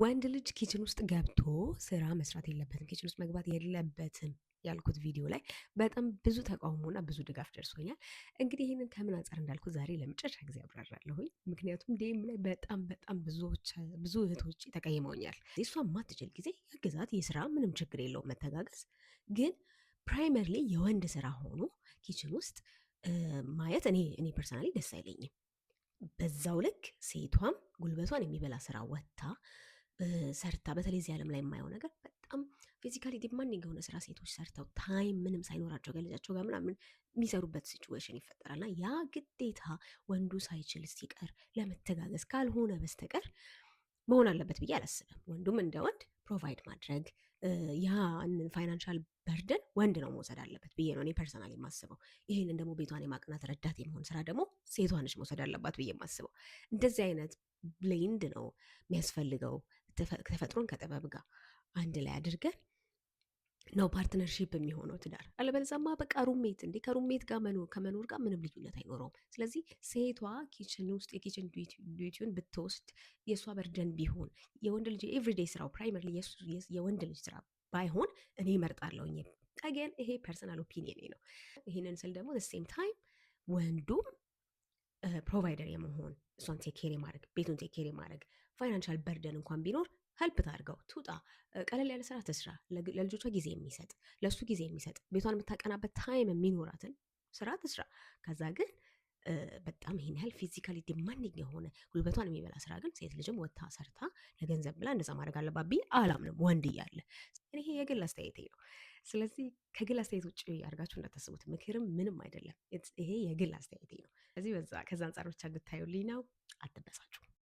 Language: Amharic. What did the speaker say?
ወንድ ልጅ ኪችን ውስጥ ገብቶ ስራ መስራት የለበትም፣ ኪችን ውስጥ መግባት የለበትም ያልኩት ቪዲዮ ላይ በጣም ብዙ ተቃውሞና ብዙ ድጋፍ ደርሶኛል። እንግዲህ ይህንን ከምን አንጻር እንዳልኩት ዛሬ ለመጨረሻ ጊዜ አብራራለሁኝ። ምክንያቱም ዲኤም ላይ በጣም ብዙ እህቶች ተቀይመውኛል። እሷ ማትችል ጊዜ ያግዛት፣ የስራ ምንም ችግር የለውም መተጋገዝ። ግን ፕራይመርሊ የወንድ ስራ ሆኖ ኪችን ውስጥ ማየት እኔ ፐርሰናሊ ደስ አይለኝም። በዛው ልክ ሴቷም ጉልበቷን የሚበላ ስራ ወጥታ ሰርታ፣ በተለይ እዚህ ዓለም ላይ የማየው ነገር በጣም ፊዚካሊ ዲማንዲንግ የሆነ ስራ ሴቶች ሰርተው ታይም ምንም ሳይኖራቸው ከልጃቸው ጋር ምናምን የሚሰሩበት ሲቹዌሽን ይፈጠራልና ያ ግዴታ ወንዱ ሳይችል ሲቀር ለመተጋገዝ ካልሆነ በስተቀር መሆን አለበት ብዬ አላስብም። ወንዱም እንደ ወንድ ፕሮቫይድ ማድረግ ያንን ፋይናንሻል በርደን ወንድ ነው መውሰድ አለበት ብዬ ነው እኔ ፐርሰናል የማስበው። ይህንን ደግሞ ቤቷን የማቅናት ረዳት የመሆን ስራ ደግሞ ሴቷ ነች መውሰድ አለባት ብዬ የማስበው። እንደዚህ አይነት ብሌንድ ነው የሚያስፈልገው። ተፈጥሮን ከጥበብ ጋር አንድ ላይ አድርገን ነው ፓርትነርሺፕ የሚሆነው ትዳር። አለበለዚያማ በቃ ሩሜት እንዴ፣ ከሩሜት ጋር ከመኖር ጋር ምንም ልዩነት አይኖረውም። ስለዚህ ሴቷ ኪችን ውስጥ የኪችን ዲዩቲውን ብትወስድ የእሷ በርደን ቢሆን የወንድ ልጅ ኤቭሪዴይ ስራው ፕራይመርሊ የወንድ ልጅ ስራ ባይሆን እኔ እመርጣለሁኝ። አገን ይሄ ፐርሰናል ኦፒኒየን ነው። ይህንን ስል ደግሞ ሴም ታይም ወንዱም ፕሮቫይደር የመሆን እሷን ቴኬር የማድረግ ቤቱን ቴኬር የማድረግ ፋይናንሻል በርደን እንኳን ቢኖር ሄልፕ ታድርገው ትውጣ፣ ቀለል ያለ ስራ ትስራ፣ ለልጆቿ ጊዜ የሚሰጥ ለእሱ ጊዜ የሚሰጥ ቤቷን የምታቀናበት ታይም የሚኖራትን ስራ ትስራ። ከዛ ግን በጣም ይሄን ያህል ፊዚካሊ ዲማንዲንግ የሆነ ጉልበቷን የሚበላ ስራ ግን ሴት ልጅም ወጥታ ሰርታ ለገንዘብ ብላ እንደዛ ማድረግ አለባት ብዬ አላምንም፣ ወንድ እያለ። ይሄ የግል አስተያየቴ ነው። ስለዚህ ከግል አስተያየት ውጭ አድርጋችሁ እንዳታስቡት፣ ምክርም ምንም አይደለም። ይሄ የግል አስተያየቴ ነው። ስለዚህ ከዛ አንጻር ብቻ እንድታዩልኝ ነው። አትበሳችሁ።